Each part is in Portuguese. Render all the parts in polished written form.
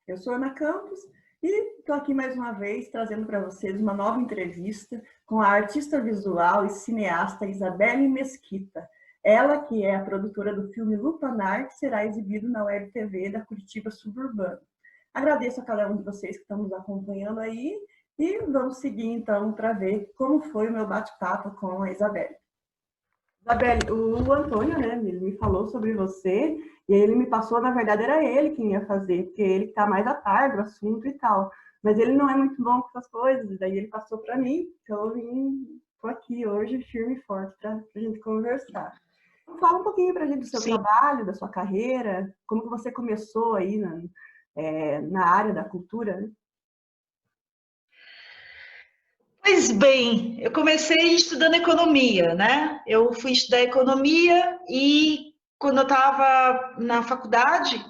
Eu sou Ana Campos e estou aqui mais uma vez trazendo para vocês uma nova entrevista com a artista visual e cineasta Isabelle Mesquita. Ela que é a produtora do filme Lupanar, que será exibido na Web TV da Curitiba Suburbana. Agradeço a cada um de vocês que estão nos acompanhando aí e vamos seguir então para ver como foi o meu bate-papo com a Isabelle. Isabelle, o Antônio, né, ele me falou sobre você e aí ele me passou, na verdade era ele quem ia fazer, porque ele está mais a par do assunto e tal, mas ele não é muito bom com essas coisas, e daí ele passou para mim, então eu estou aqui hoje firme e forte para a gente conversar. Fala um pouquinho para a gente do seu trabalho, da sua carreira, como que você começou aí na área da cultura, né? Pois bem, eu comecei estudando economia, né? Eu fui estudar economia e quando eu estava na faculdade,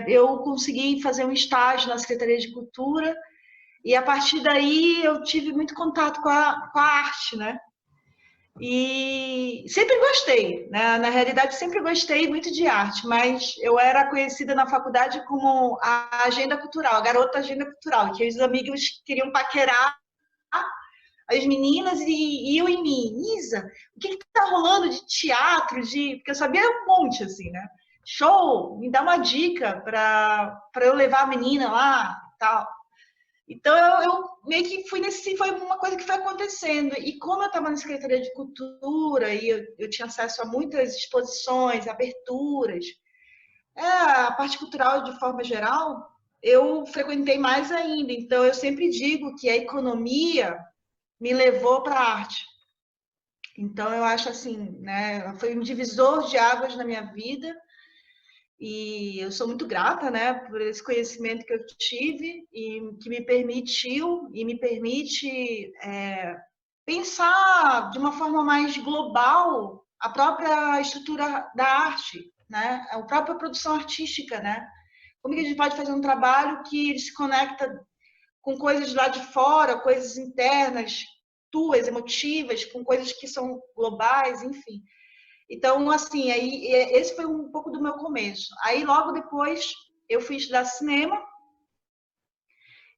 eu consegui fazer um estágio na Secretaria de Cultura e a partir daí eu tive muito contato com a arte, né? E sempre gostei, né? Na realidade, sempre gostei muito de arte, mas eu era conhecida na faculdade como a agenda cultural, a garota agenda cultural, que os amigos queriam paquerar as meninas e eu em mim, Isa, o que tá rolando de teatro, porque eu sabia um monte, assim, né? Show, me dá uma dica para eu levar a menina lá, tal. Então eu meio que foi uma coisa que foi acontecendo. E como eu estava na Secretaria de Cultura e eu tinha acesso a muitas exposições, aberturas, a parte cultural de forma geral, eu frequentei mais ainda. Então eu sempre digo que a economia me levou para a arte. Então, eu acho assim, né? Foi um divisor de águas na minha vida e eu sou muito grata, né, por esse conhecimento que eu tive e que me permitiu e me permite pensar de uma forma mais global a própria estrutura da arte, né? A própria produção artística, né? Como que a gente pode fazer um trabalho que se conecta com coisas lá de fora, coisas internas, tuas, emotivas, com coisas que são globais, enfim. Então, assim, aí esse foi um pouco do meu começo. Aí, logo depois, eu fui estudar cinema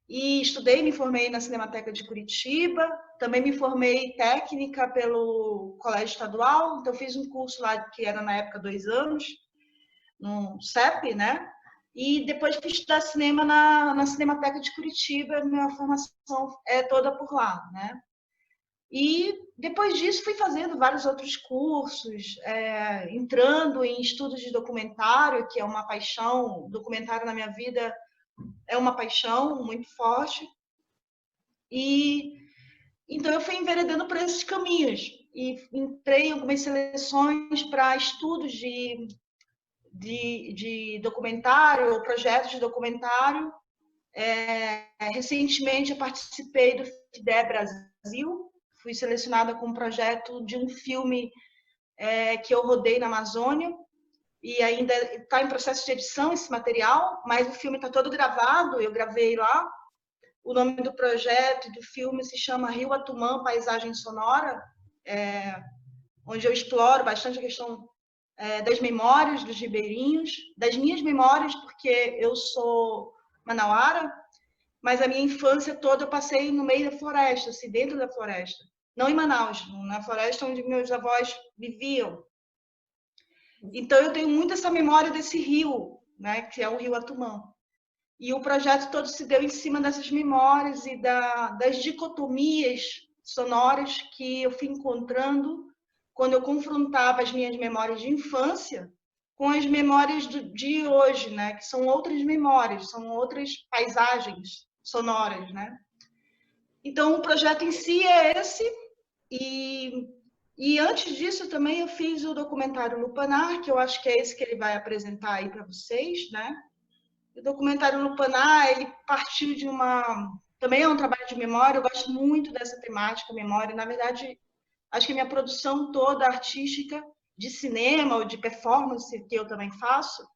e estudei, me formei na Cinemateca de Curitiba, também me formei técnica pelo Colégio Estadual, então fiz um curso lá que era na época 2 anos, no CEP, né? E depois fui estudar cinema na Cinemateca de Curitiba, minha formação é toda por lá, né? E depois disso fui fazendo vários outros cursos, entrando em estudos de documentário, que é uma paixão, documentário na minha vida é uma paixão muito forte. E então eu fui enveredando por esses caminhos e entrei em algumas seleções para estudos de documentário, ou projetos de documentário. Recentemente eu participei do FIDE Brasil, fui selecionada com um projeto de um filme que eu rodei na Amazônia, e ainda está em processo de edição esse material, mas o filme está todo gravado, eu gravei lá. O nome do projeto e do filme se chama Rio Atumã, Paisagem Sonora, onde eu exploro bastante a questão das memórias dos ribeirinhos, das minhas memórias, porque eu sou manauara, mas a minha infância toda eu passei no meio da floresta, assim, dentro da floresta. Não em Manaus, na floresta onde meus avós viviam. Então eu tenho muito essa memória desse rio, né, que é o Rio Atumã. E o projeto todo se deu em cima dessas memórias e das dicotomias sonoras que eu fui encontrando quando eu confrontava as minhas memórias de infância com as memórias de hoje, né? Que são outras memórias, são outras paisagens sonoras, né? Então, o projeto em si é esse. E antes disso, também eu fiz o documentário Lupanar, que eu acho que é esse que ele vai apresentar aí para vocês, né? O documentário Lupanar, ele partiu de uma... Também é um trabalho de memória, eu gosto muito dessa temática, memória. Na verdade, acho que a minha produção toda artística, de cinema ou de performance, que eu também faço,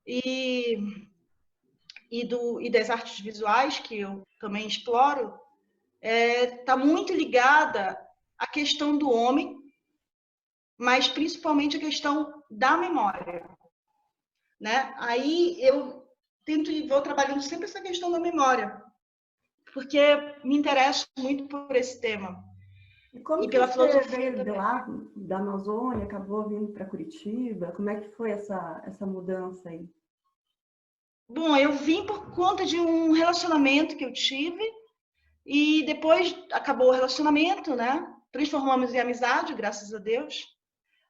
e das artes visuais, que eu também exploro, está muito ligada à questão do homem, mas principalmente a questão da memória, né? Aí eu tento e vou trabalhando sempre essa questão da memória, porque me interesso muito por esse tema. E como E que pela você filosofia veio de também. lá, da Amazônia, acabou vindo para Curitiba? Como é que foi essa mudança aí? Bom, eu vim por conta de um relacionamento que eu tive e depois acabou o relacionamento, né? Transformamos em amizade, graças a Deus.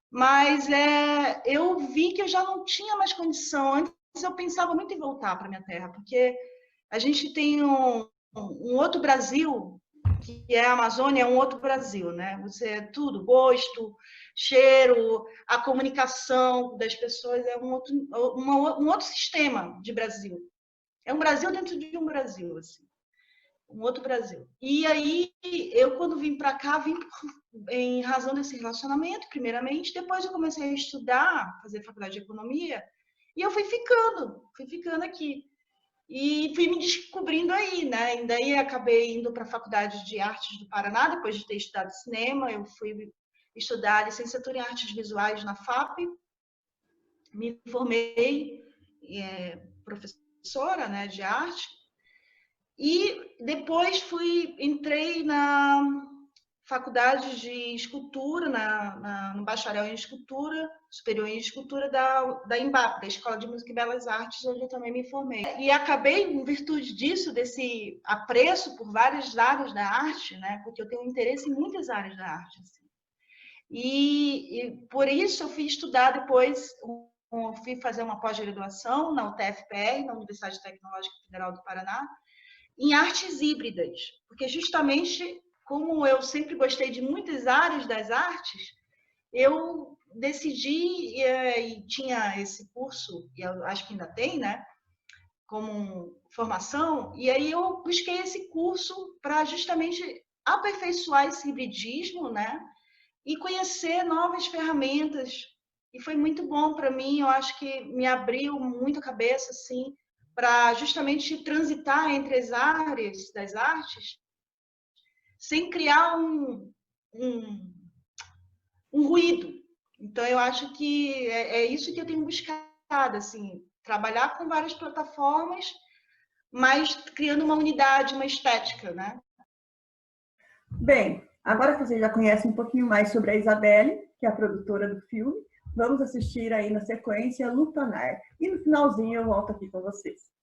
Mas eu vi que eu já não tinha mais condição. Antes eu pensava muito em voltar para minha terra, porque a gente tem um outro Brasil, que é a Amazônia, é um outro Brasil, né? Você é tudo, gosto, cheiro, a comunicação das pessoas é um outro sistema de Brasil. É um Brasil dentro de um Brasil, assim, um outro Brasil. E aí, eu quando vim para cá, vim em razão desse relacionamento, primeiramente, depois eu comecei a estudar, fazer faculdade de economia, e eu fui ficando aqui. E fui me descobrindo aí, né? E daí acabei indo para a Faculdade de Artes do Paraná, depois de ter estudado cinema, eu fui estudar licenciatura em Artes Visuais na FAP, me formei professora, né, de arte, e depois entrei na faculdade de escultura, no bacharel em escultura, superior em escultura da EMBAP, da Escola de Música e Belas Artes, onde eu também me formei. E acabei, em virtude disso, desse apreço por várias áreas da arte, né? Porque eu tenho interesse em muitas áreas da arte. Assim. E por isso eu fui estudar depois, fui fazer uma pós-graduação na UTFPR, na Universidade Tecnológica Federal do Paraná, em artes híbridas, porque justamente como eu sempre gostei de muitas áreas das artes, eu decidi e tinha esse curso, e eu acho que ainda tem, né, como formação, e aí eu busquei esse curso para justamente aperfeiçoar esse hibridismo, né, e conhecer novas ferramentas. E foi muito bom para mim, eu acho que me abriu muito a cabeça, assim, para justamente transitar entre as áreas das artes sem criar um ruído. Então, eu acho que é isso que eu tenho buscado, assim, trabalhar com várias plataformas, mas criando uma unidade, uma estética, né? Bem, agora que você já conhece um pouquinho mais sobre a Isabelle, que é a produtora do filme, vamos assistir aí na sequência Lutanar. E no finalzinho eu volto aqui com vocês.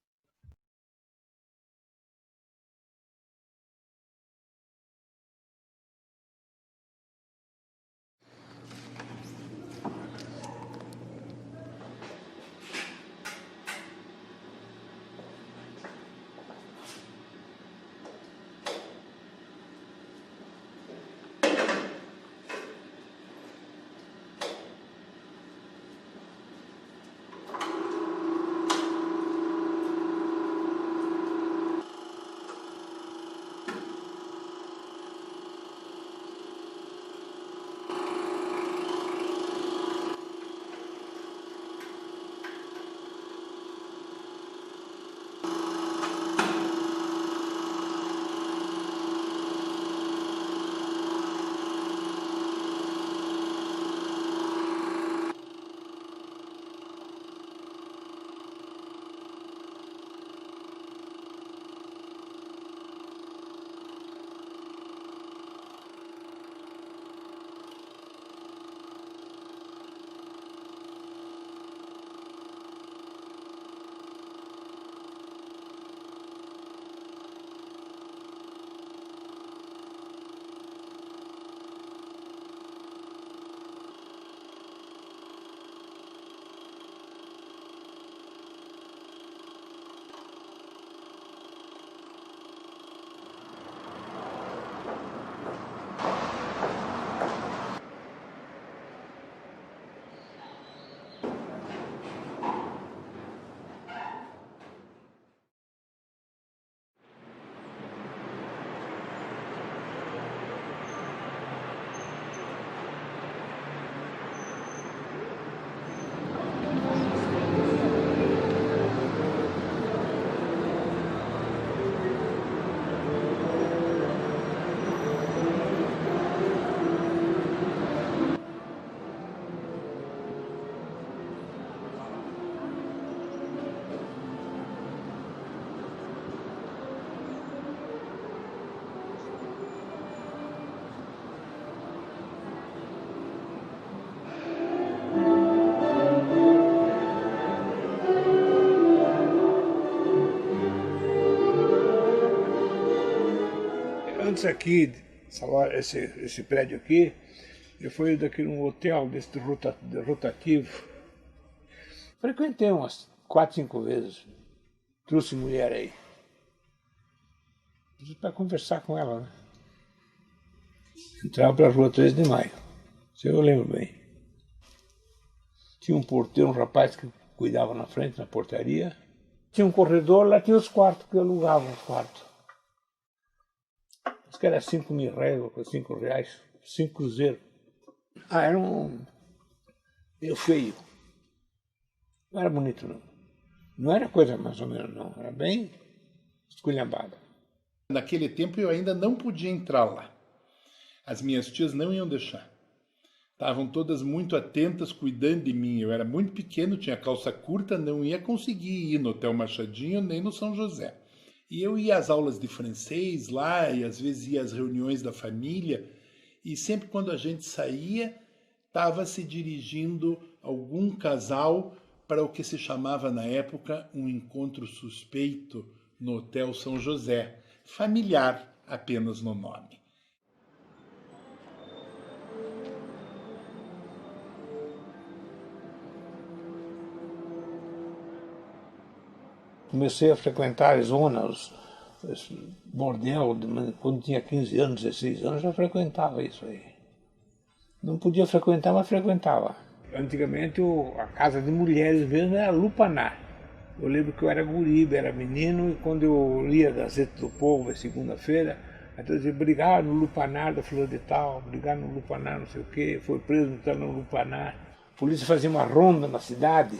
antes aqui, esse prédio aqui, eu fui daqui num hotel desse rotativo. Frequentei umas 4, 5 vezes. Trouxe mulher aí. Para conversar com ela, né? Entrava para a rua 13 de Maio. Isso eu lembro bem. Tinha um porteiro, um rapaz que cuidava na frente, na portaria. Tinha um corredor, lá tinha os quartos, que eu alugava os quartos. Acho que era 5.000 reais, ou 5 reais, 5 cruzeiros. Era meio feio. Não era bonito, não. Não era coisa mais ou menos, não. Era bem esculhambada. Naquele tempo eu ainda não podia entrar lá. As minhas tias não iam deixar. Estavam todas muito atentas, cuidando de mim. Eu era muito pequeno, tinha calça curta, não ia conseguir ir no Hotel Machadinho nem no São José. E eu ia às aulas de francês lá, e às vezes ia às reuniões da família, e sempre quando a gente saía, estava se dirigindo algum casal para o que se chamava na época um encontro suspeito no Hotel São José, familiar apenas no nome. Comecei a frequentar as zonas, esse bordel, quando tinha 15 anos, 16 anos, já frequentava isso aí. Não podia frequentar, mas frequentava. Antigamente a casa de mulheres mesmo era lupanar. Eu lembro que eu era guri, era menino, e quando eu lia a Gazeta do Povo, segunda-feira, então dizia, brigar no lupanar da fulana de tal, brigar no lupanar não sei o quê, foi preso no lupanar. A polícia fazia uma ronda na cidade,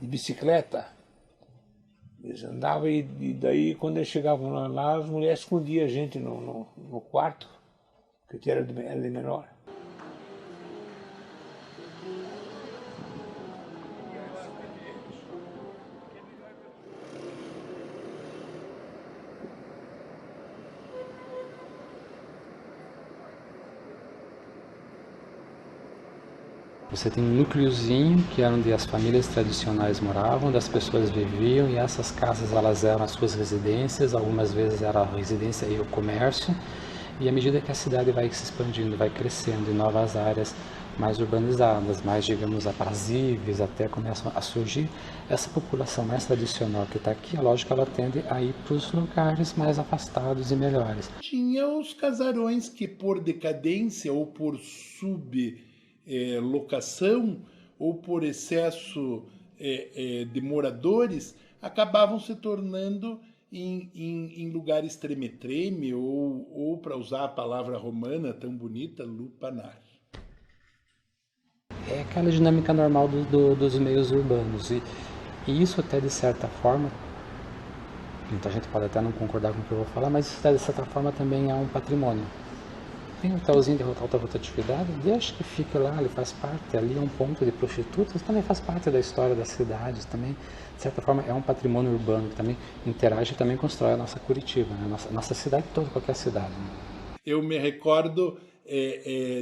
de bicicleta. Eles andavam e daí, quando eles chegavam lá, as mulheres escondiam a gente no quarto, que era de menor. Você tem um núcleozinho que era onde as famílias tradicionais moravam, onde as pessoas viviam, e essas casas elas eram as suas residências, algumas vezes era a residência e o comércio, e à medida que a cidade vai se expandindo, vai crescendo em novas áreas mais urbanizadas, mais, digamos, aprazíveis, até começam a surgir, essa população mais tradicional que está aqui, a lógica ela tende a ir para os lugares mais afastados e melhores. Tinha os casarões que por decadência ou por sublocação ou por excesso de moradores acabavam se tornando em lugares treme-treme ou para usar a palavra romana tão bonita, lupanar. É aquela dinâmica normal dos meios urbanos e isso até de certa forma, muita gente pode até não concordar com o que eu vou falar, mas isso até de certa forma também é um patrimônio. Tem um hotelzinho de alta rotatividade, deixa que fique lá, ele faz parte, ali é um ponto de prostitutas, também faz parte da história da cidade, também de certa forma é um patrimônio urbano que também interage e também constrói a nossa Curitiba, né? Nossa cidade toda, qualquer cidade. Né? Eu me recordo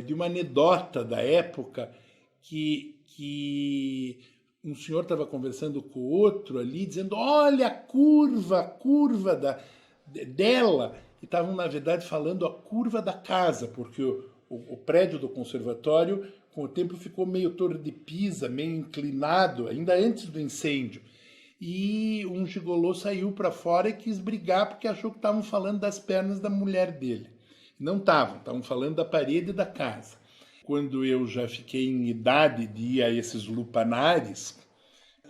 de uma anedota da época que um senhor estava conversando com o outro ali, dizendo, olha a curva dela, e estavam, na verdade, falando a curva da casa, porque o prédio do conservatório, com o tempo, ficou meio Torre de Pisa, meio inclinado, ainda antes do incêndio. E um gigolô saiu para fora e quis brigar porque achou que estavam falando das pernas da mulher dele. Não estavam falando da parede da casa. Quando eu já fiquei em idade de ir a esses lupanares,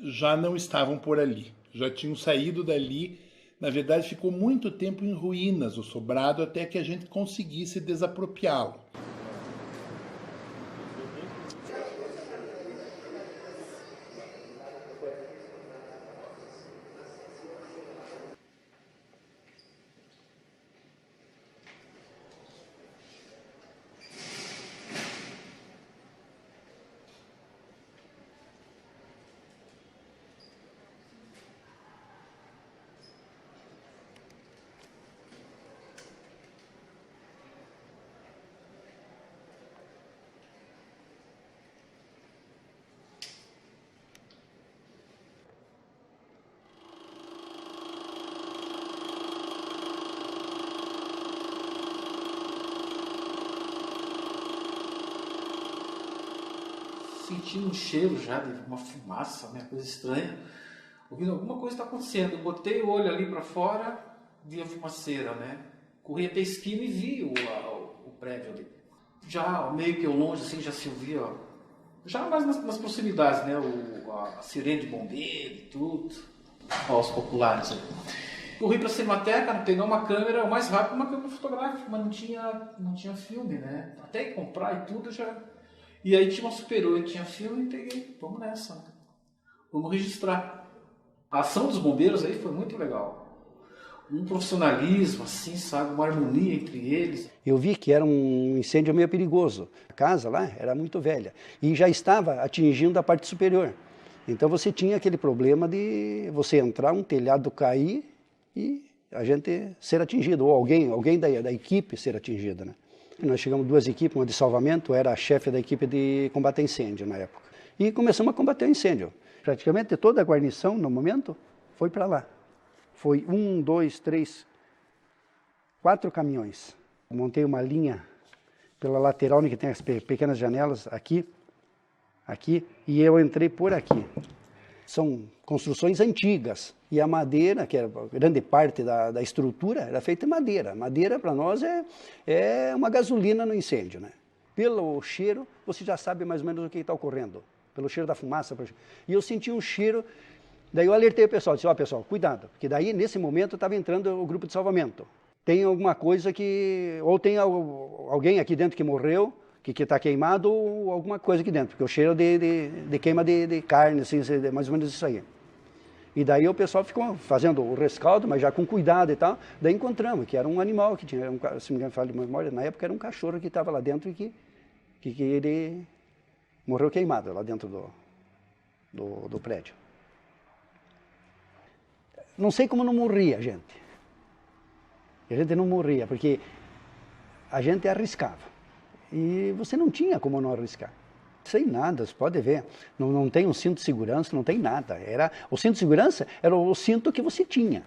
já não estavam por ali, já tinham saído dali. Na verdade, ficou muito tempo em ruínas o sobrado até que a gente conseguisse desapropriá-lo. sentindo um cheiro já de uma fumaça, né, coisa estranha. Ouvindo alguma coisa está acontecendo. Eu botei o olho ali para fora, vi a fumaceira, né? Corri até a esquina e vi o prédio ali. Já meio que ao longe, assim, já se ouvia, já mais nas proximidades, né? A sirene de bombeiro e tudo. Ó, os populares ali. Corri para a Cinemateca, pegar uma câmera, o mais rápido, uma câmera fotográfica, mas não tinha filme, né? Até comprar e tudo já. E aí tinha uma Super 8, tinha filme e peguei, vamos nessa, né? Vamos registrar. A ação dos bombeiros aí foi muito legal. Um profissionalismo, assim, sabe? Uma harmonia entre eles. Eu vi que era um incêndio meio perigoso. A casa lá era muito velha e já estava atingindo a parte superior. Então você tinha aquele problema de você entrar, um telhado cair e a gente ser atingido, ou alguém da equipe ser atingido, né? Nós chegamos 2 equipes, uma de salvamento, era a chefe da equipe de combate a incêndio na época. E começamos a combater o incêndio. Praticamente toda a guarnição, no momento, foi para lá. Foi 1, 2, 3, 4 caminhões. Montei uma linha pela lateral, que tem as pequenas janelas, aqui, e eu entrei por aqui. São construções antigas, e a madeira, que é grande parte da estrutura, era feita em madeira. Madeira, para nós, é uma gasolina no incêndio, né? Pelo cheiro, você já sabe mais ou menos o que está ocorrendo. Pelo cheiro da fumaça. E eu senti um cheiro, daí eu alertei o pessoal, disse, pessoal, cuidado, porque daí, nesse momento, estava entrando o grupo de salvamento. Tem alguma coisa que, ou tem alguém aqui dentro que morreu, que está queimado, ou alguma coisa aqui dentro, porque o cheiro de queima de carne, assim, mais ou menos isso aí. E daí o pessoal ficou fazendo o rescaldo, mas já com cuidado e tal, daí encontramos que era um animal que tinha, se não me engano, falo de memória, na época era um cachorro que estava lá dentro e que ele morreu queimado lá dentro do prédio. Não sei como não morria, gente. A gente não morria, porque a gente arriscava. E você não tinha como não arriscar. Sem nada, você pode ver. Não tem um cinto de segurança, não tem nada. O cinto de segurança era o cinto que você tinha.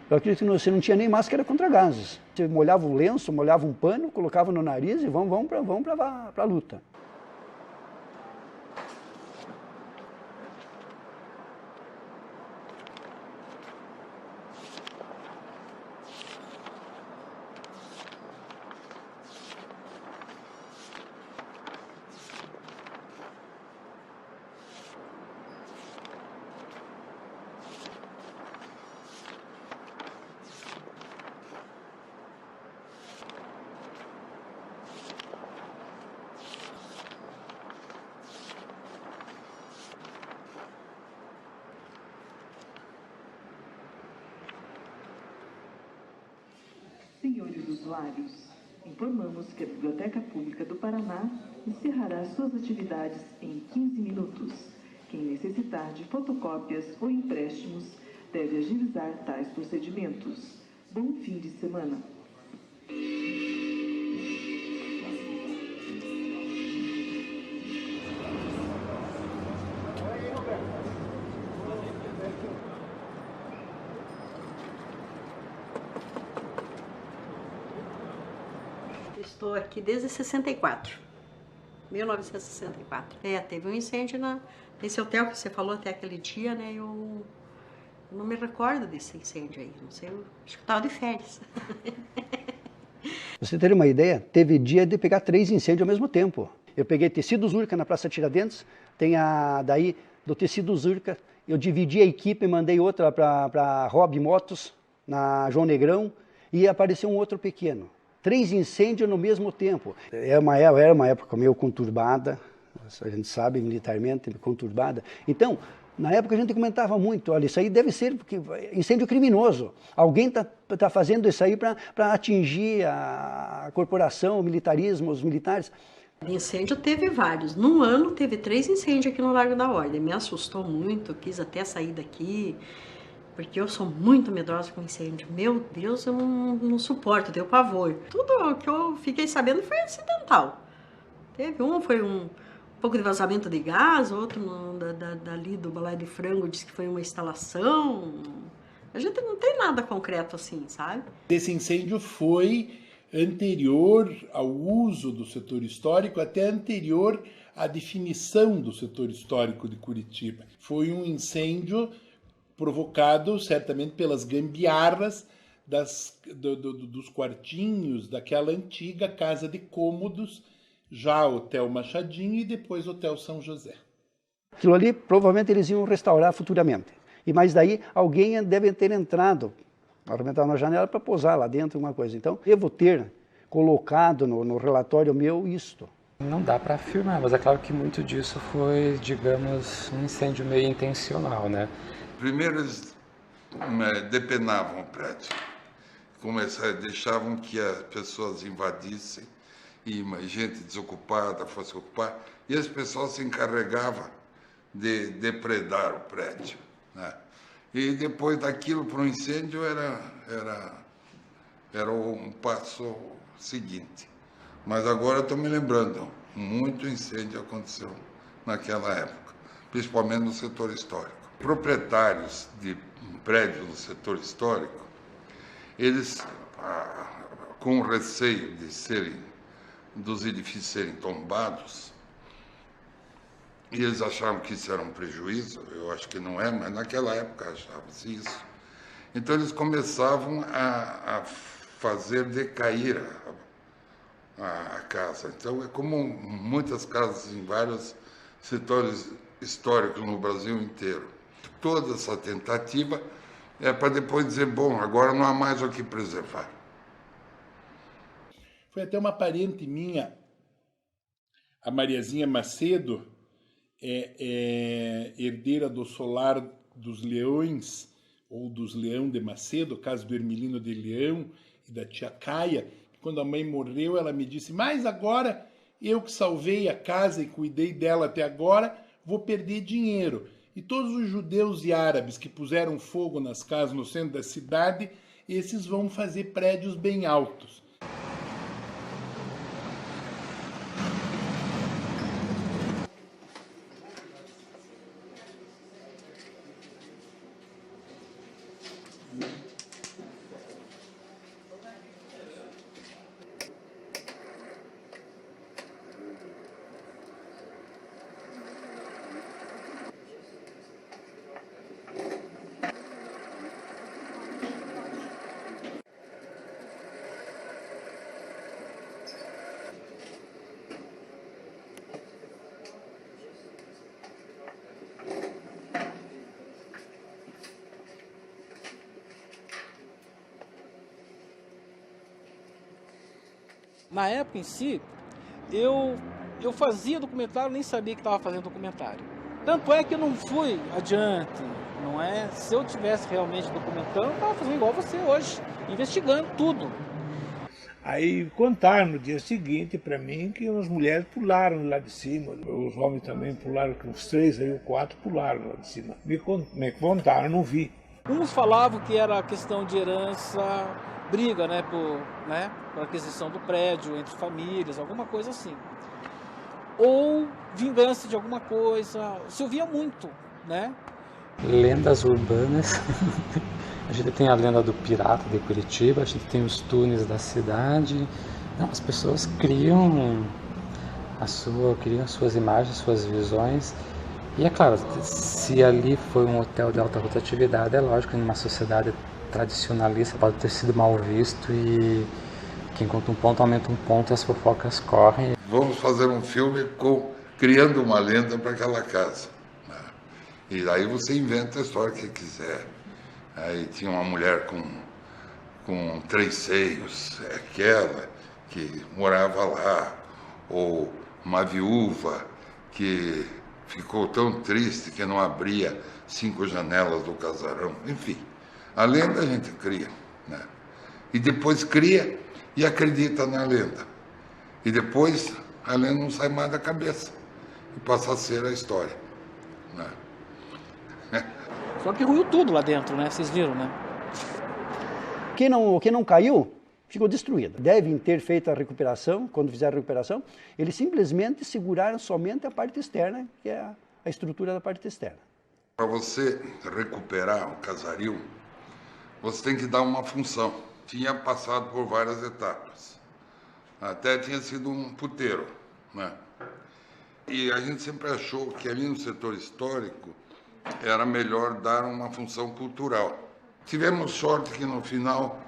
Eu acredito que você não tinha nem máscara contra gases. Você molhava um lenço, molhava um pano, colocava no nariz e vamos para a luta. Senhores usuários, informamos que a Biblioteca Pública do Paraná encerrará suas atividades em 15 minutos. Quem necessitar de fotocópias ou empréstimos deve agilizar tais procedimentos. Bom fim de semana. Estou aqui desde 64, 1964. Teve um incêndio nesse hotel que você falou até aquele dia, né? Eu não me recordo desse incêndio aí, não sei, acho que estava de férias. Você ter uma ideia, teve dia de pegar 3 incêndios ao mesmo tempo. Eu peguei tecido Zurca na Praça Tiradentes, daí do tecido Zurca, eu dividi a equipe e mandei outra para Rob Motos, na João Negrão, e apareceu um outro pequeno. 3 incêndios no mesmo tempo. Era uma época meio conturbada, a gente sabe, militarmente conturbada. Então, na época a gente comentava muito, olha, isso aí deve ser incêndio criminoso. Alguém está fazendo isso aí para atingir a corporação, o militarismo, os militares. Incêndio teve vários. Num ano teve 3 incêndios aqui no Largo da Ordem. Me assustou muito, eu quis até sair daqui. Porque eu sou muito medrosa com incêndio. Meu Deus, eu não suporto, deu pavor. Tudo que eu fiquei sabendo foi acidental. Foi um pouco de vazamento de gás, outro dali do Balé de Frango disse que foi uma instalação. A gente não tem nada concreto assim, sabe? Esse incêndio foi anterior ao uso do setor histórico, até anterior a definição do setor histórico de Curitiba. Foi um incêndio provocado certamente pelas gambiarras dos quartinhos daquela antiga casa de cômodos, já Hotel Machadinho e depois Hotel São José. Aquilo ali provavelmente eles iam restaurar futuramente. Mas daí alguém deve ter entrado, arrebentado na janela para posar lá dentro alguma coisa. Então, devo ter colocado no relatório meu isto. Não dá para afirmar, mas é claro que muito disso foi, digamos, um incêndio meio intencional, né? Primeiro eles depenavam o prédio, deixavam que as pessoas invadissem e gente desocupada fosse ocupar, e as pessoas se encarregavam de depredar o prédio, né? E depois daquilo para o incêndio era um passo seguinte. Mas agora eu estou me lembrando, muito incêndio aconteceu naquela época, principalmente no setor histórico. Proprietários de prédios no setor histórico, eles, com receio dos edifícios serem tombados, e eles achavam que isso era um prejuízo, eu acho que não é, mas naquela época achava-se isso. Então eles começavam a fazer decair a casa. Então é como muitas casas em vários setores históricos no Brasil inteiro. Toda essa tentativa é para depois dizer, bom, agora não há mais o que preservar. Foi até uma parente minha, a Mariazinha Macedo, herdeira do Solar dos Leões, ou dos Leão de Macedo, caso do Hermelino de Leão e da tia Caia. Quando a mãe morreu, ela me disse, mas agora, eu que salvei a casa e cuidei dela até agora, vou perder dinheiro. E todos os judeus e árabes que puseram fogo nas casas no centro da cidade, esses vão fazer prédios bem altos. Na época em si, eu fazia documentário, nem sabia que estava fazendo documentário. Tanto é que eu não fui adiante, não é? Se eu tivesse realmente documentando, eu estava fazendo igual você hoje, investigando tudo. Aí contaram no dia seguinte para mim que as mulheres pularam lá de cima, os homens também pularam, uns 3 ou 4 pularam lá de cima. Me contaram, não vi. Uns falavam que era questão de herança, briga, né, por aquisição do prédio entre famílias, alguma coisa assim. Ou vingança de alguma coisa, se ouvia muito, né? Lendas urbanas. A gente tem a lenda do pirata de Curitiba, a gente tem os túneis da cidade. Não, as pessoas criam suas imagens, suas visões. E é claro, se ali foi um hotel de alta rotatividade, é lógico que numa sociedade tradicionalista pode ter sido mal visto e quem conta um ponto aumenta um ponto e as fofocas correm. Vamos fazer um filme criando uma lenda para aquela casa, né? E aí você inventa a história que quiser. Aí tinha uma mulher com 3 seios, aquela que morava lá, ou uma viúva que ficou tão triste que não abria 5 janelas do casarão, enfim. A lenda a gente cria, né? E depois cria e acredita na lenda. E depois a lenda não sai mais da cabeça e passa a ser a história, né? Só que ruiu tudo lá dentro, né? Vocês viram, né? O que não caiu, ficou destruído. Devem ter feito a recuperação, quando fizeram a recuperação, eles simplesmente seguraram somente a parte externa, que é a estrutura da parte externa. Para você recuperar o casario, você tem que dar uma função. Tinha passado por várias etapas. Até tinha sido um puteiro, né? E a gente sempre achou que ali no setor histórico era melhor dar uma função cultural. Tivemos sorte que no final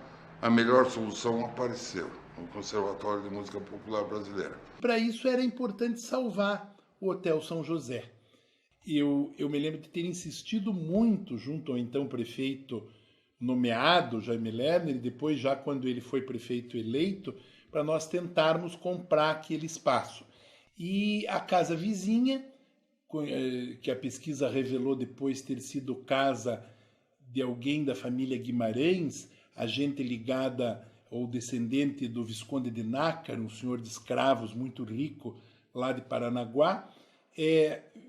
a melhor solução apareceu, o Conservatório de Música Popular Brasileira. Para isso era importante salvar o Hotel São José. Eu me lembro de ter insistido muito junto ao então prefeito nomeado, Jaime Lerner, e depois já quando ele foi prefeito eleito, para nós tentarmos comprar aquele espaço. E a casa vizinha, que a pesquisa revelou depois ter sido casa de alguém da família Guimarães, agente ligada ou descendente do Visconde de Nácar, um senhor de escravos muito rico lá de Paranaguá,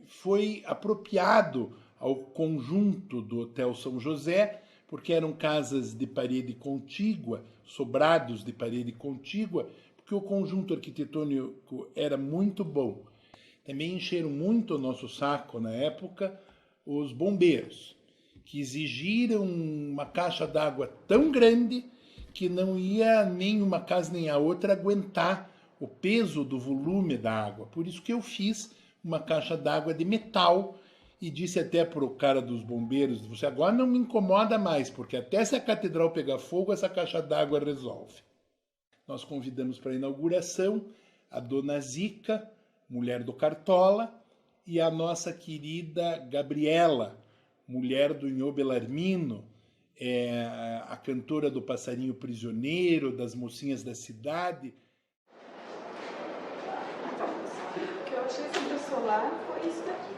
foi apropriado ao conjunto do Hotel São José, porque eram casas de parede contígua, sobrados de parede contígua, porque o conjunto arquitetônico era muito bom. Também encheram muito o nosso saco na época os bombeiros, que exigiram uma caixa d'água tão grande que não ia nem uma casa nem a outra aguentar o peso do volume da água. Por isso que eu fiz uma caixa d'água de metal e disse até para o cara dos bombeiros, você agora não me incomoda mais, porque até se a catedral pegar fogo, essa caixa d'água resolve. Nós convidamos para a inauguração a dona Zica, mulher do Cartola, e a nossa querida Gabriela, mulher do Inhô Belarmino, a cantora do Passarinho Prisioneiro, das Mocinhas da Cidade. O que eu achei sobre o solar foi isso daqui.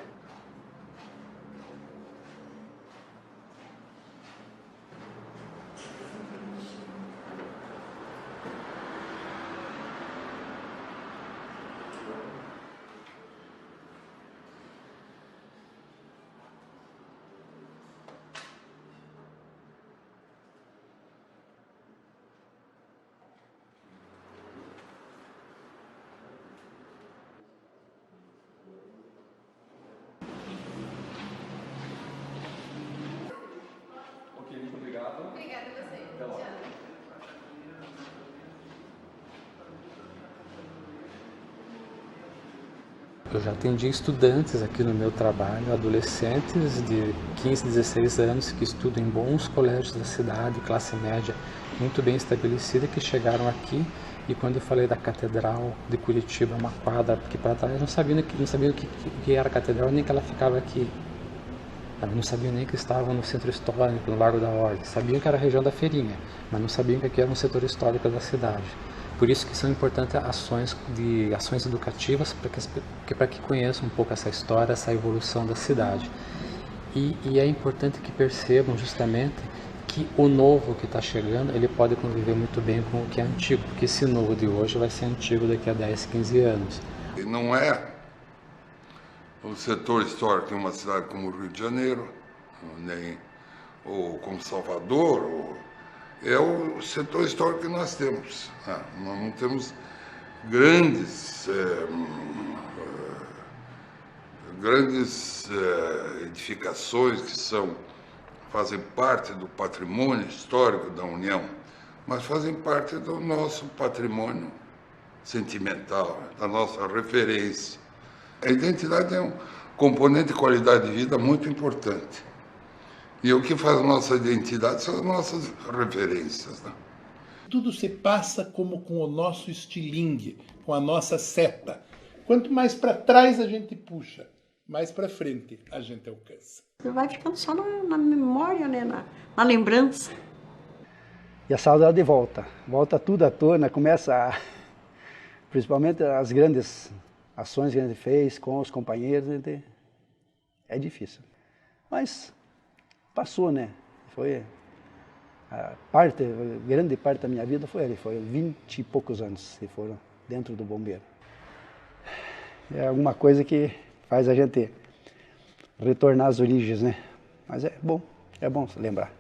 Eu já atendi estudantes aqui no meu trabalho, adolescentes de 15, 16 anos que estudam em bons colégios da cidade, classe média muito bem estabelecida, que chegaram aqui e quando eu falei da Catedral de Curitiba, uma quadra aqui para trás, não sabiam o que era a catedral, nem que ela ficava aqui. Não sabiam nem que estava no centro histórico, no Largo da Ordem. Sabiam que era a região da Feirinha, mas não sabiam que aqui era um setor histórico da cidade. Por isso que são importantes ações educativas para que conheçam um pouco essa história, essa evolução da cidade. E é importante que percebam justamente que o novo que está chegando, ele pode conviver muito bem com o que é antigo, porque esse novo de hoje vai ser antigo daqui a 10, 15 anos. E não é o setor histórico de uma cidade como o Rio de Janeiro, nem ou como Salvador, é o setor histórico que nós temos. Nós não temos grandes edificações que fazem parte do patrimônio histórico da União, mas fazem parte do nosso patrimônio sentimental, da nossa referência. A identidade é um componente de qualidade de vida muito importante. E o que faz a nossa identidade são as nossas referências. Né? Tudo se passa como com o nosso estilingue, com a nossa seta. Quanto mais para trás a gente puxa, mais para frente a gente alcança. Vai ficando só na memória, né? na lembrança. E a saudade volta. Volta tudo à tona, começa principalmente as grandes ações que a gente fez com os companheiros, é difícil. Mas passou, né? Foi grande parte da minha vida foi ali, foi 20 e poucos anos que foram dentro do bombeiro. É alguma coisa que faz a gente retornar às origens, né? Mas é bom lembrar.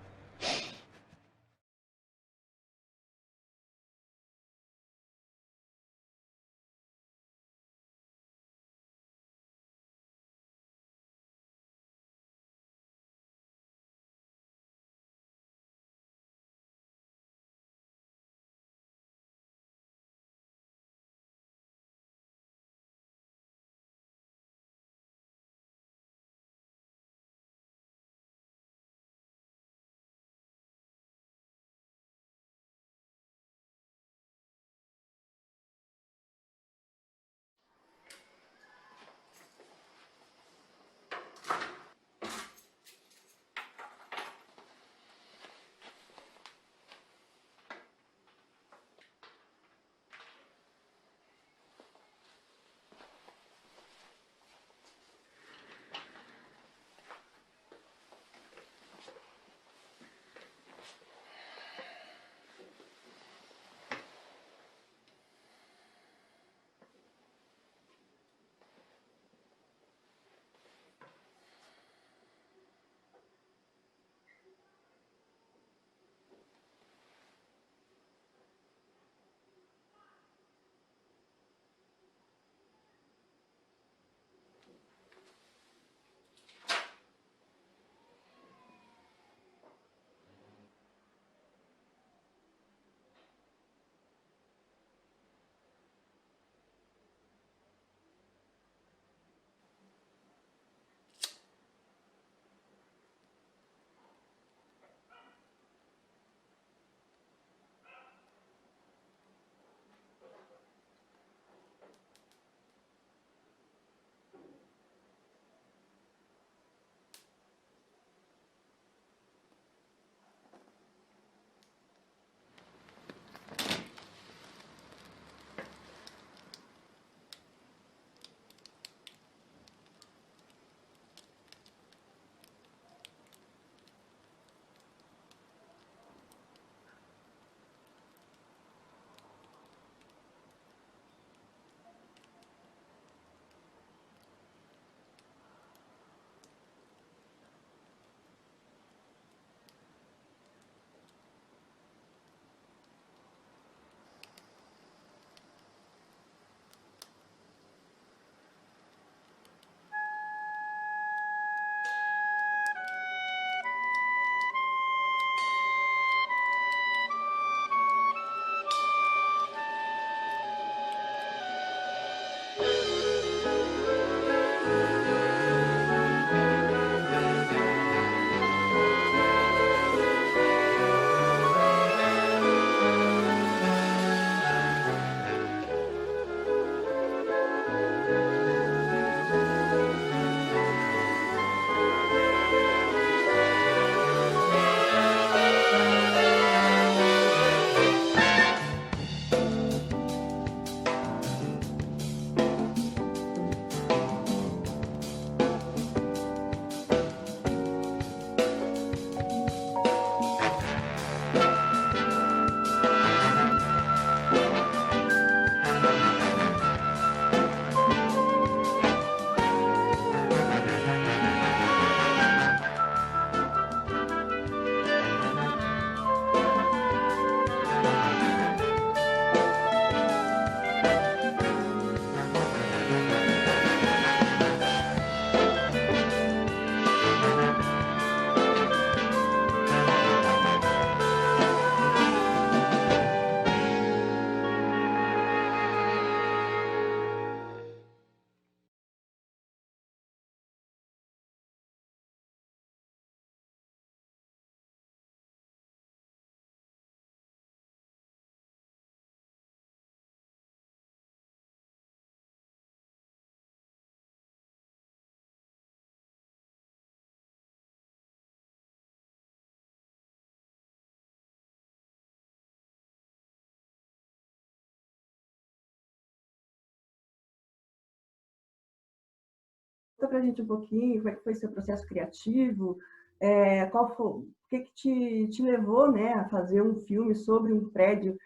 para a gente um pouquinho como é que foi seu processo criativo, o que te levou, né, a fazer um filme sobre um prédio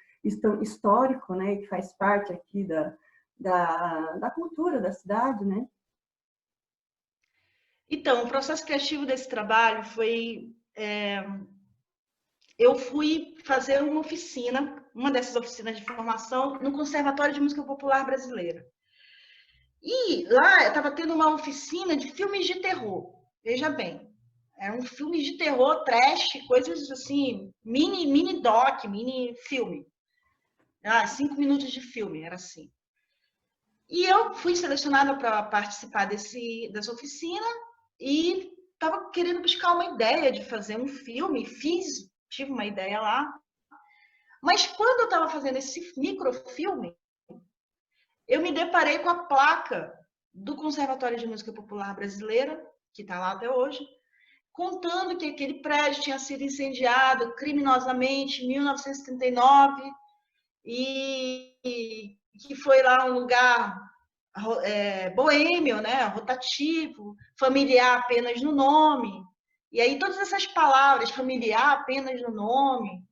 histórico, né, que faz parte aqui da cultura da cidade, né? Então, o processo criativo desse trabalho foi... eu fui fazer uma oficina, uma dessas oficinas de formação, no Conservatório de Música Popular Brasileira. E lá eu estava tendo uma oficina de filmes de terror. Veja bem, eram filmes de terror, trash, coisas assim, mini doc, mini filme. 5 minutos de filme, era assim. E eu fui selecionada para participar dessa oficina e estava querendo buscar uma ideia de fazer um filme, tive uma ideia lá. Mas quando eu estava fazendo esse microfilme, eu me deparei com a placa do Conservatório de Música Popular Brasileira, que está lá até hoje, contando que aquele prédio tinha sido incendiado criminosamente em 1979 e que foi lá um lugar boêmio, né, rotativo, familiar apenas no nome. E aí todas essas palavras, familiar apenas no nome,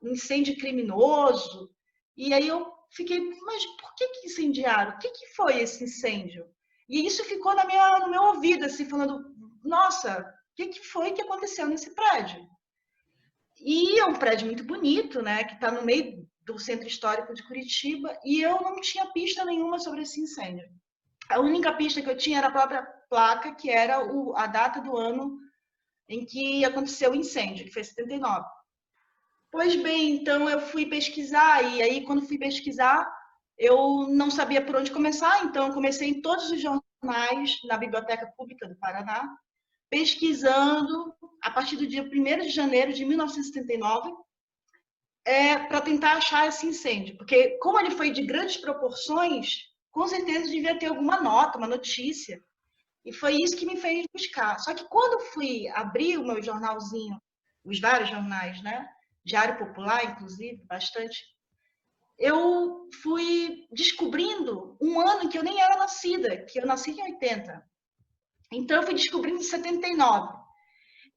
incêndio criminoso, e aí eu fiquei, mas por que incendiaram? O que foi esse incêndio? E isso ficou no meu ouvido, assim, falando, nossa, o que foi que aconteceu nesse prédio? E é um prédio muito bonito, né, que está no meio do Centro Histórico de Curitiba, e eu não tinha pista nenhuma sobre esse incêndio. A única pista que eu tinha era a própria placa, que era a data do ano em que aconteceu o incêndio, que foi 79. Pois bem, então eu fui pesquisar, e aí quando fui pesquisar, eu não sabia por onde começar, então eu comecei em todos os jornais na Biblioteca Pública do Paraná, pesquisando a partir do dia 1º de janeiro de 1979, para tentar achar esse incêndio. Porque como ele foi de grandes proporções, com certeza devia ter alguma nota, uma notícia. E foi isso que me fez buscar. Só que quando eu fui abrir o meu jornalzinho, os vários jornais, né? Diário Popular, inclusive, bastante, eu fui descobrindo um ano em que eu nem era nascida, que eu nasci em 80. Então, eu fui descobrindo em 79.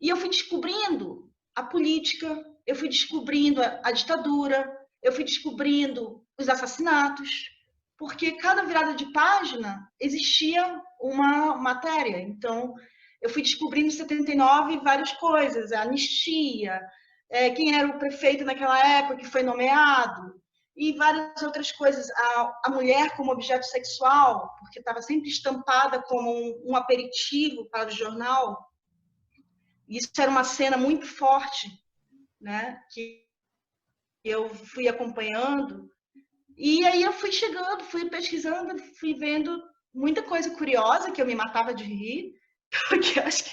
E eu fui descobrindo a política, eu fui descobrindo a ditadura, eu fui descobrindo os assassinatos, porque cada virada de página existia uma matéria. Então, eu fui descobrindo em 79 várias coisas, a anistia, quem era o prefeito naquela época que foi nomeado, e várias outras coisas. A mulher como objeto sexual, porque estava sempre estampada como um aperitivo para o jornal. Isso era uma cena muito forte, né, que eu fui acompanhando. E aí eu fui chegando, fui pesquisando, fui vendo muita coisa curiosa que eu me matava de rir, porque acho que,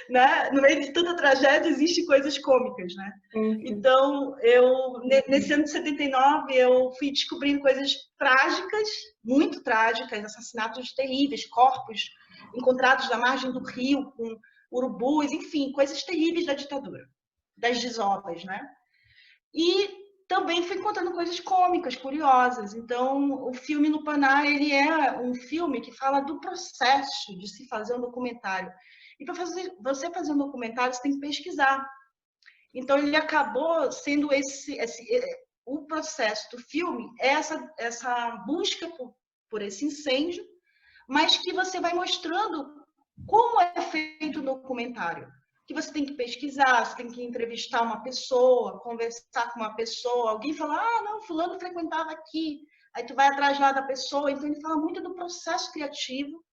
né, no meio de toda tragédia existem coisas cômicas, né? Então, nesse ano de 79, eu fui descobrindo coisas trágicas, muito trágicas, assassinatos terríveis, corpos encontrados na margem do rio com urubus, enfim, coisas terríveis da ditadura, das desovas, né? E também fui contando coisas cômicas, curiosas. Então, o filme no Paná, ele é um filme que fala do processo de se fazer um documentário. E para você fazer um documentário, você tem que pesquisar. Então, ele acabou sendo o processo do filme, essa busca por esse incêndio, mas que você vai mostrando como é feito o documentário. Que você tem que pesquisar, você tem que entrevistar uma pessoa, conversar com uma pessoa, alguém fala, não, fulano frequentava aqui, aí tu vai atrás lá da pessoa. Então ele fala muito do processo criativo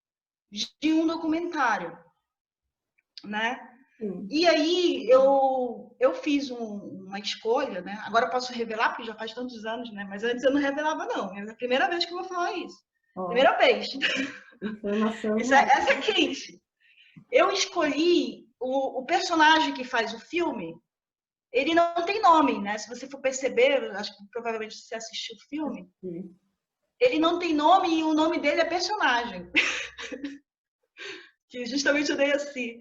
de um documentário, né? E aí eu fiz uma escolha, né? Agora eu posso revelar, porque já faz tantos anos, né? Mas antes eu não revelava, não. É a primeira vez que eu vou falar isso. Primeira vez. Essa é quente. Eu escolhi o personagem que faz o filme, ele não tem nome, né? Se você for perceber, acho que provavelmente você assistiu o filme, ele não tem nome e o nome dele é personagem. Que justamente eu dei assim.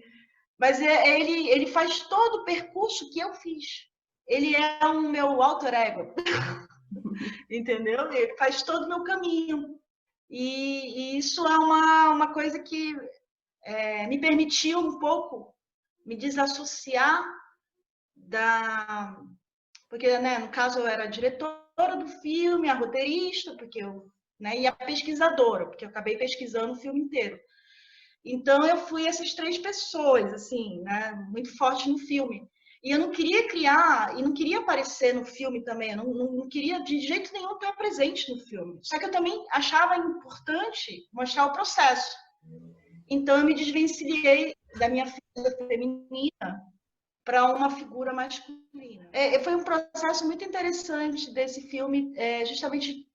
Mas ele faz todo o percurso que eu fiz. Ele é o meu alter ego. Entendeu? Ele faz todo o meu caminho. E isso é uma coisa que me permitiu um pouco me desassociar porque, né, no caso, eu era a diretora do filme, a roteirista, né, e a pesquisadora, porque eu acabei pesquisando o filme inteiro. Então, eu fui essas 3 pessoas, assim, né, muito forte no filme. E eu não queria criar, e não queria aparecer no filme também, eu não queria de jeito nenhum estar presente no filme. Só que eu também achava importante mostrar o processo. Então, eu me desvencilhei da minha figura feminina para uma figura masculina. Foi um processo muito interessante desse filme, justamente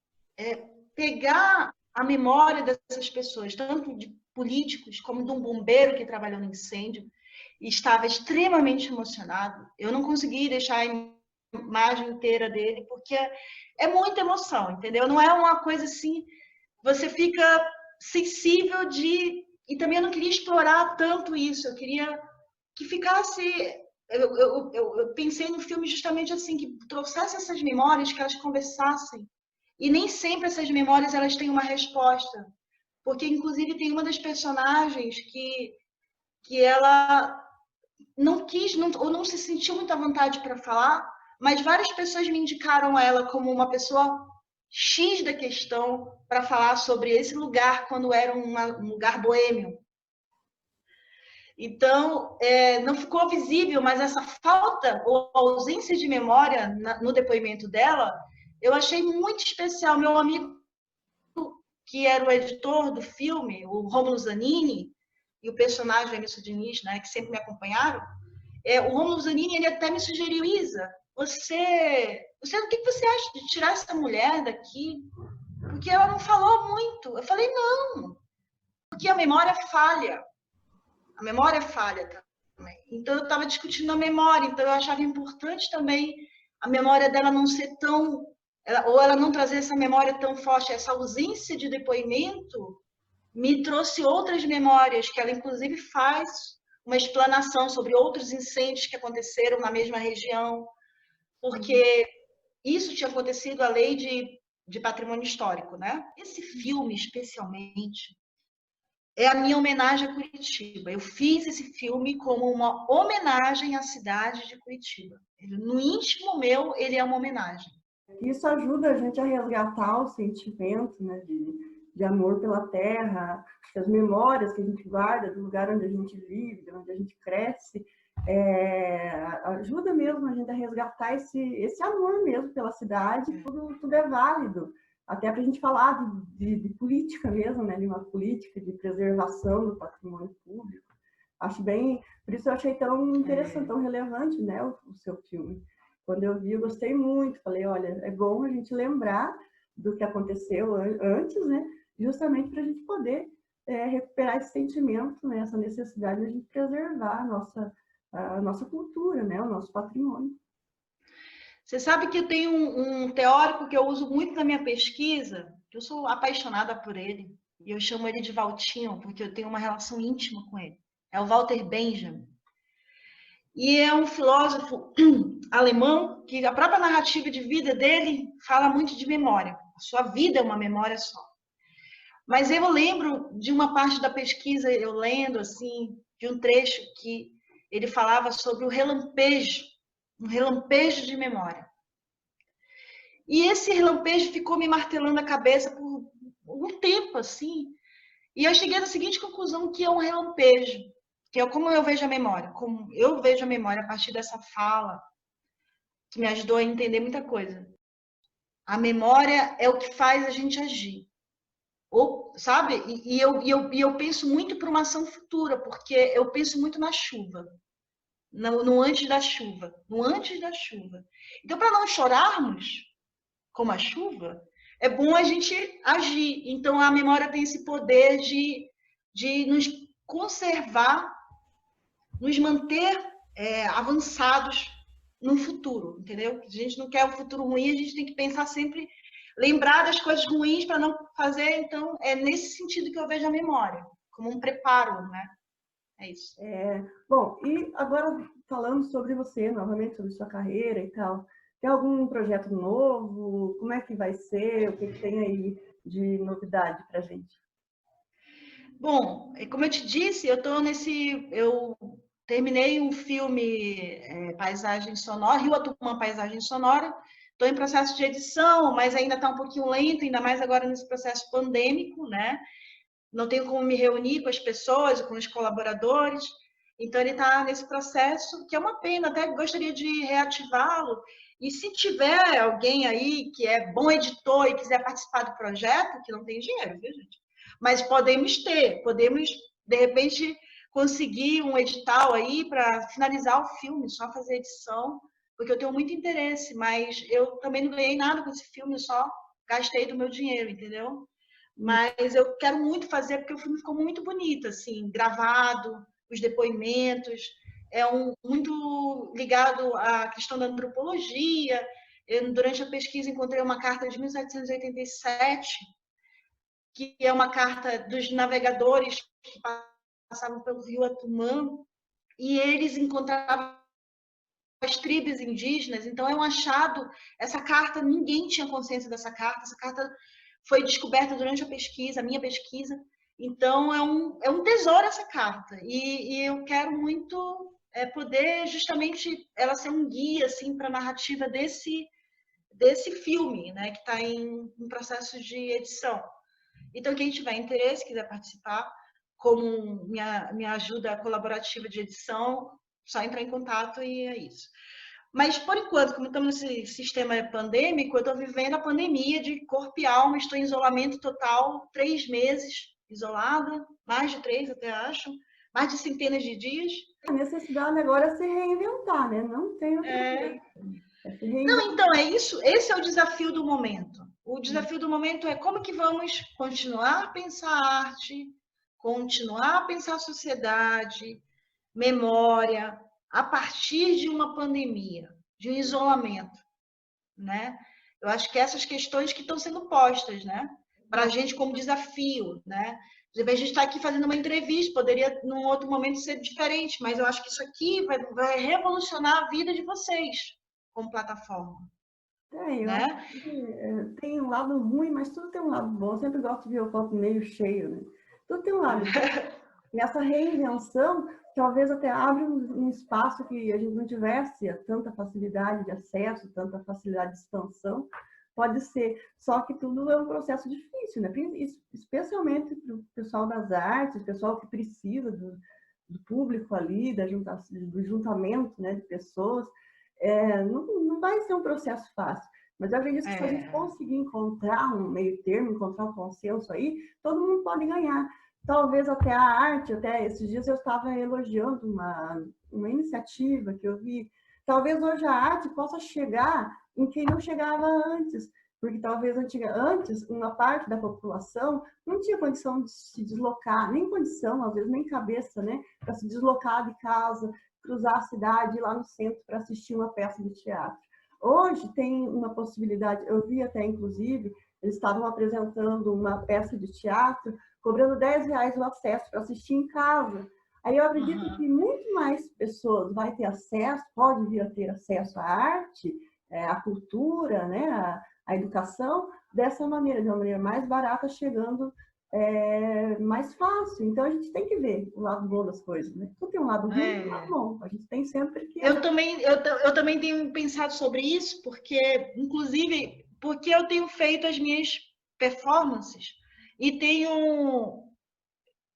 pegar a memória dessas pessoas, tanto de políticos como de um bombeiro que trabalhou no incêndio e estava extremamente emocionado. Eu não consegui deixar a imagem inteira dele, porque é muita emoção, entendeu? Não é uma coisa assim, você fica sensível E também eu não queria explorar tanto isso, eu queria que ficasse... Eu pensei no filme justamente assim, que trouxesse essas memórias, que elas conversassem. E nem sempre essas memórias elas têm uma resposta. Porque, inclusive, tem uma das personagens que ela não quis, ou não se sentiu muita vontade para falar, mas várias pessoas me indicaram ela como uma pessoa X da questão para falar sobre esse lugar quando era um lugar boêmio. Então, não ficou visível, mas essa falta ou ausência de memória no depoimento dela, eu achei muito especial. Meu amigo, que era o editor do filme, o Rômulo Zanini, e o personagem Emerson Diniz, né, que sempre me acompanharam, o Rômulo Zanini, ele até me sugeriu, Isa, o que você acha de tirar essa mulher daqui? Porque ela não falou muito. Eu falei, não, porque a memória falha. A memória falha também. Então, eu estava discutindo a memória. Então, eu achava importante também a memória dela não ser tão... ou ela não trazer essa memória tão forte. Essa ausência de depoimento me trouxe outras memórias, que ela, inclusive, faz uma explanação sobre outros incêndios que aconteceram na mesma região, porque isso tinha acontecido a lei de patrimônio histórico, né? Esse filme, especialmente, é a minha homenagem a Curitiba. Eu fiz esse filme como uma homenagem à cidade de Curitiba. No íntimo meu, ele é uma homenagem. Isso ajuda a gente a resgatar o sentimento, né, de amor pela terra, as memórias que a gente guarda do lugar onde a gente vive, onde a gente cresce. Ajuda mesmo a gente a resgatar esse amor mesmo pela cidade. Tudo é válido. Até para a gente falar de política mesmo, né? De uma política de preservação do patrimônio público. Acho bem... Por isso eu achei tão interessante, tão relevante, né, o seu filme. Quando eu vi, eu gostei muito. Falei, olha, é bom a gente lembrar do que aconteceu antes, né? Justamente para a gente poder recuperar esse sentimento, né? Essa necessidade de a gente preservar a nossa cultura, né? O nosso patrimônio. Você sabe que eu tenho um teórico que eu uso muito na minha pesquisa, que eu sou apaixonada por ele, e eu chamo ele de Valtinho, porque eu tenho uma relação íntima com ele. É o Walter Benjamin. E é um filósofo alemão que a própria narrativa de vida dele fala muito de memória. A sua vida é uma memória só. Mas eu lembro de uma parte da pesquisa, eu lendo assim, de um trecho que ele falava sobre o relampejo, um relampejo de memória. E esse relampejo ficou me martelando a cabeça por um tempo, assim. E eu cheguei na seguinte conclusão, que é um relampejo, que é como eu vejo a memória. Como eu vejo a memória a partir dessa fala, que me ajudou a entender muita coisa. A memória é o que faz a gente agir. Ou, sabe? E eu penso muito para uma ação futura, porque eu penso muito na chuva. No antes da chuva. No antes da chuva. Então, para não chorarmos como a chuva, é bom a gente agir. Então, a memória tem esse poder de nos conservar, nos manter avançados no futuro, entendeu? A gente não quer um futuro ruim, a gente tem que pensar sempre, lembrar das coisas ruins para não fazer. Então, é nesse sentido que eu vejo a memória, como um preparo, né? É isso. Bom, e agora falando sobre você, novamente, sobre sua carreira e tal, tem algum projeto novo? Como é que vai ser? O que tem aí de novidade para a gente? Bom, como eu te disse, eu terminei um filme Paisagem Sonora, Rio Atumã Paisagem Sonora. Estou em processo de edição, mas ainda está um pouquinho lento, ainda mais agora nesse processo pandêmico, né? Não tenho como me reunir com as pessoas, com os colaboradores. Então, ele está nesse processo, que é uma pena, até gostaria de reativá-lo. E se tiver alguém aí que é bom editor e quiser participar do projeto, que não tem dinheiro, viu, gente? Mas podemos, de repente, conseguir um edital aí para finalizar o filme, só fazer edição, porque eu tenho muito interesse, mas eu também não ganhei nada com esse filme, eu só gastei do meu dinheiro, entendeu? Mas eu quero muito fazer, porque o filme ficou muito bonito, assim, gravado, os depoimentos, muito ligado à questão da antropologia. Durante a pesquisa, encontrei uma carta de 1787, que é uma carta dos navegadores que passavam pelo rio Atumã, e eles encontravam as tribos indígenas. Então, é um achado. Essa carta, ninguém tinha consciência dessa carta. Essa carta foi descoberta durante a pesquisa, a minha pesquisa. Então, é um tesouro essa carta. E eu quero muito poder, justamente, ela ser um guia assim, para a narrativa desse filme, né, que está em processo de edição. Então, quem tiver interesse, quiser participar, como minha ajuda colaborativa de edição, só entrar em contato e é isso. Mas, por enquanto, como estamos nesse sistema pandêmico, eu estou vivendo a pandemia de corpo e alma, estou em isolamento total, 3 meses isolada, mais de 3 até acho, mais de centenas de dias. A necessidade agora é se reinventar, né? Não tem outra coisa. Não, então, é isso. Esse é o desafio do momento. O desafio do momento é como que vamos continuar a pensar arte, continuar a pensar sociedade, memória, a partir de uma pandemia, de um isolamento, né? Eu acho que essas questões que estão sendo postas, né? Para a gente como desafio, né? A gente está aqui fazendo uma entrevista, poderia num outro momento ser diferente, mas eu acho que isso aqui vai revolucionar a vida de vocês como plataforma. Tem um lado ruim, mas tudo tem um lado bom. Eu sempre gosto de ver o copo meio cheio, né? Tudo tem um lado bom. Nessa reinvenção, talvez até abre um espaço que a gente não tivesse tanta facilidade de acesso, tanta facilidade de expansão. Pode ser, só que tudo é um processo difícil, né? Especialmente para o pessoal das artes, o pessoal que precisa do público ali, do juntamento, né, de pessoas. Não vai ser um processo fácil, mas eu acredito que se a gente conseguir encontrar um meio termo, encontrar um consenso aí, todo mundo pode ganhar. Talvez até a arte, até esses dias eu estava elogiando uma iniciativa que eu vi. Talvez hoje a arte possa chegar em quem não chegava antes, porque talvez antes uma parte da população não tinha condição de se deslocar, nem condição, às vezes nem cabeça, né, para se deslocar de casa, cruzar a cidade, ir lá no centro para assistir uma peça de teatro. Hoje tem uma possibilidade, eu vi até inclusive, eles estavam apresentando uma peça de teatro, cobrando R$10 o acesso para assistir em casa. Aí eu acredito que muito mais pessoas vão ter acesso, podem vir a ter acesso à arte, à cultura, né, à educação, dessa maneira, de uma maneira mais barata, chegando mais fácil. Então a gente tem que ver o lado bom das coisas, né? Tudo tem um lado ruim e um lado bom. A gente tem sempre que... Eu também tenho pensado sobre isso, inclusive, porque eu tenho feito as minhas performances e tenho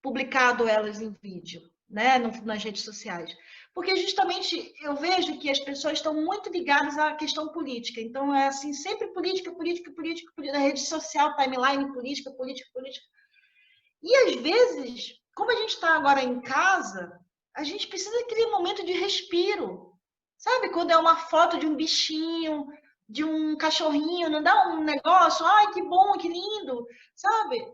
publicado elas em vídeo, né, nas redes sociais. Porque justamente eu vejo que as pessoas estão muito ligadas à questão política. Então, é assim, sempre política, na rede social, timeline, política. E, às vezes, como a gente está agora em casa, a gente precisa daquele momento de respiro. Sabe? Quando é uma foto de um bichinho, de um cachorrinho, não dá um negócio? Ai, que bom, que lindo, sabe?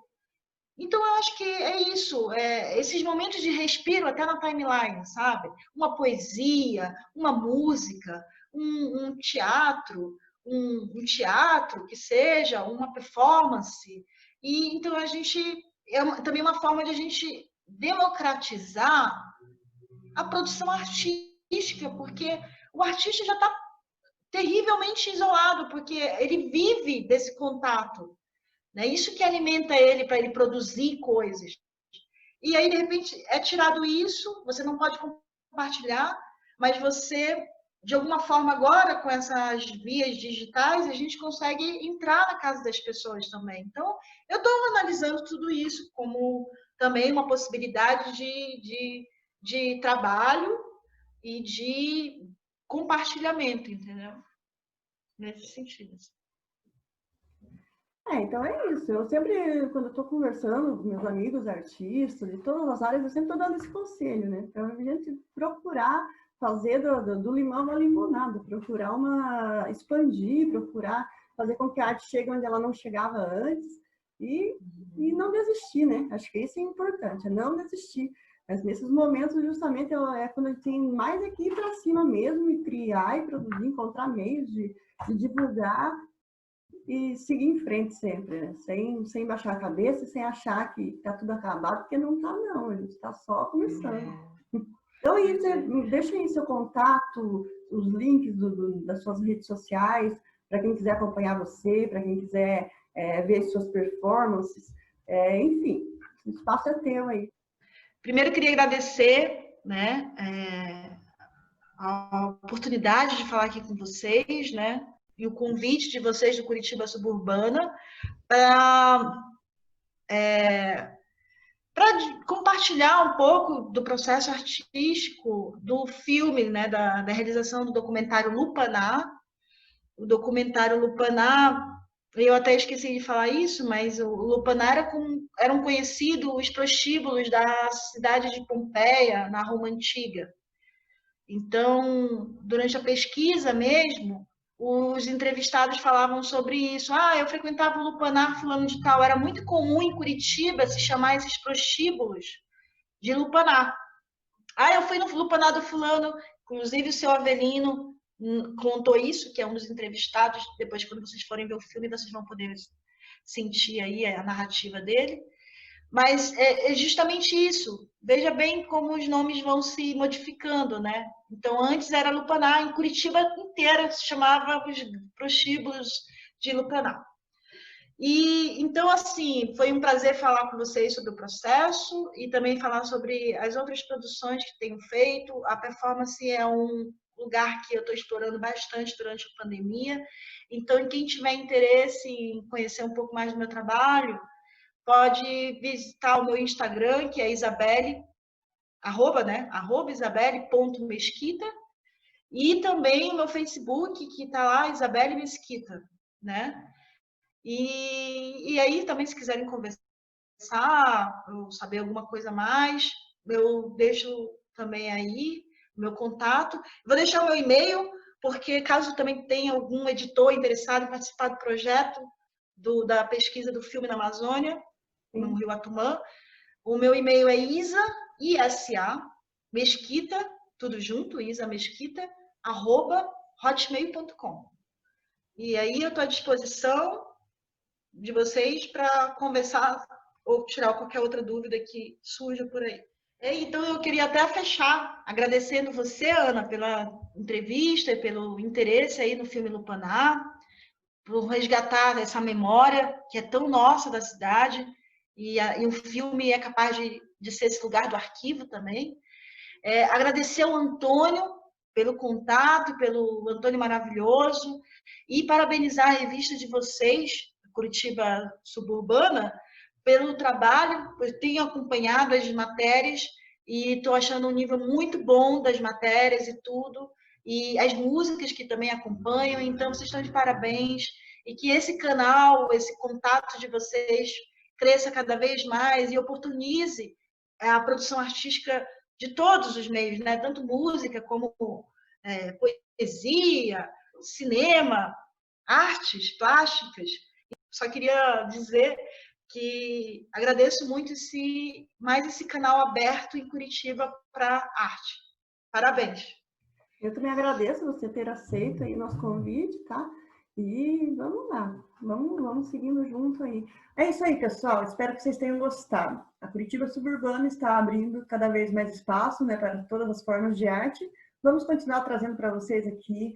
Então, eu acho que é isso, esses momentos de respiro até na timeline, sabe? Uma poesia, uma música, um teatro, um teatro que seja, uma performance. E então a gente também uma forma de a gente democratizar a produção artística, porque o artista já está terrivelmente isolado, porque ele vive desse contato. né? Isso que alimenta ele para ele produzir coisas. E aí, de repente, é tirado isso, você não pode compartilhar, mas você, de alguma forma, agora, com essas vias digitais, a gente consegue entrar na casa das pessoas também. Então, eu estou analisando tudo isso como também uma possibilidade de trabalho e de compartilhamento, entendeu? Nesse sentido. Então é isso. Eu sempre, quando eu estou conversando com meus amigos artistas de todas as áreas, eu sempre estou dando esse conselho, né? Então, a gente procurar fazer do limão uma limonada, procurar expandir, procurar fazer com que a arte chegue onde ela não chegava antes e não desistir, né? Acho que isso é importante, é não desistir. Mas nesses momentos, justamente, é quando a gente tem mais aqui para cima mesmo, e criar e produzir, encontrar meios de divulgar e seguir em frente sempre, né? Sem baixar a cabeça, sem achar que está tudo acabado, porque não está, não. A gente está só começando. Então, deixa aí seu contato, os links das suas redes sociais, para quem quiser acompanhar você, para quem quiser ver suas performances. Enfim, o espaço é teu aí. Primeiro, eu queria agradecer, né, a oportunidade de falar aqui com vocês, né, e o convite de vocês do Curitiba Suburbana para compartilhar um pouco do processo artístico do filme, né, da realização do documentário Lupanar. O documentário Lupanar, eu até esqueci de falar isso, mas o Lupanar eram conhecidos os prostíbulos da cidade de Pompeia, na Roma Antiga. Então, durante a pesquisa mesmo, os entrevistados falavam sobre isso. Eu frequentava o Lupanar fulano de tal. Era muito comum em Curitiba se chamar esses prostíbulos de Lupanar. Eu fui no Lupanar do fulano, inclusive o seu Avelino contou isso, que é um dos entrevistados. Depois, quando vocês forem ver o filme, vocês vão poder sentir aí a narrativa dele. Mas é justamente isso. Veja bem como os nomes vão se modificando, né? Então, antes era Lupanar, em Curitiba inteira se chamava os prostíbulos de Lupanar. E então, assim, foi um prazer falar com vocês sobre o processo e também falar sobre as outras produções que tenho feito. A performance é um lugar que eu estou explorando bastante durante a pandemia. Então, quem tiver interesse em conhecer um pouco mais do meu trabalho, pode visitar o meu Instagram, que é Isabelle, @isabelle.mesquita, e também o meu Facebook, que está lá, Isabelle Mesquita, né? E aí também, se quiserem conversar, ou saber alguma coisa a mais, eu deixo também aí o meu contato. Vou deixar o meu e-mail, porque caso também tenha algum editor interessado em participar do projeto da pesquisa do filme na Amazônia, no Rio Atumã, o meu e-mail é isa.mesquita, tudo junto, isamesquita, @hotmail.com. E aí eu estou à disposição de vocês para conversar ou tirar qualquer outra dúvida que surja por aí. Então, eu queria até fechar agradecendo você, Ana, pela entrevista e pelo interesse aí no filme Lupanar, por resgatar essa memória que é tão nossa da cidade, e o filme é capaz de ser esse lugar do arquivo também. Agradecer ao Antônio pelo contato, pelo Antônio maravilhoso, e parabenizar a revista de vocês, Curitiba Suburbana, pelo trabalho. Eu tenho acompanhado as matérias e estou achando um nível muito bom das matérias e tudo, e as músicas que também acompanham. Então, vocês estão de parabéns, e que esse canal, esse contato de vocês cresça cada vez mais e oportunize a produção artística de todos os meios, né? Tanto música como poesia, cinema, artes plásticas. Só queria dizer que agradeço muito mais esse canal aberto em Curitiba para arte. Parabéns. Eu também agradeço você ter aceito aí nosso convite, tá? E vamos lá, vamos seguindo junto aí. É isso aí, pessoal. Espero que vocês tenham gostado. A Curitiba Suburbana está abrindo cada vez mais espaço, né, para todas as formas de arte. Vamos continuar trazendo para vocês aqui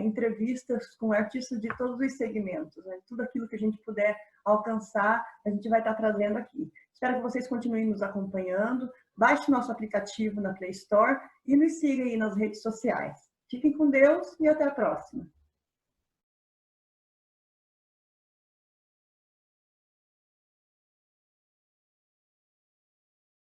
entrevistas com artistas de todos os segmentos, né? Tudo aquilo que a gente puder alcançar, a gente vai estar trazendo aqui. Espero que vocês continuem nos acompanhando, baixe nosso aplicativo na Play Store e nos siga aí nas redes sociais. Fiquem com Deus e até a próxima.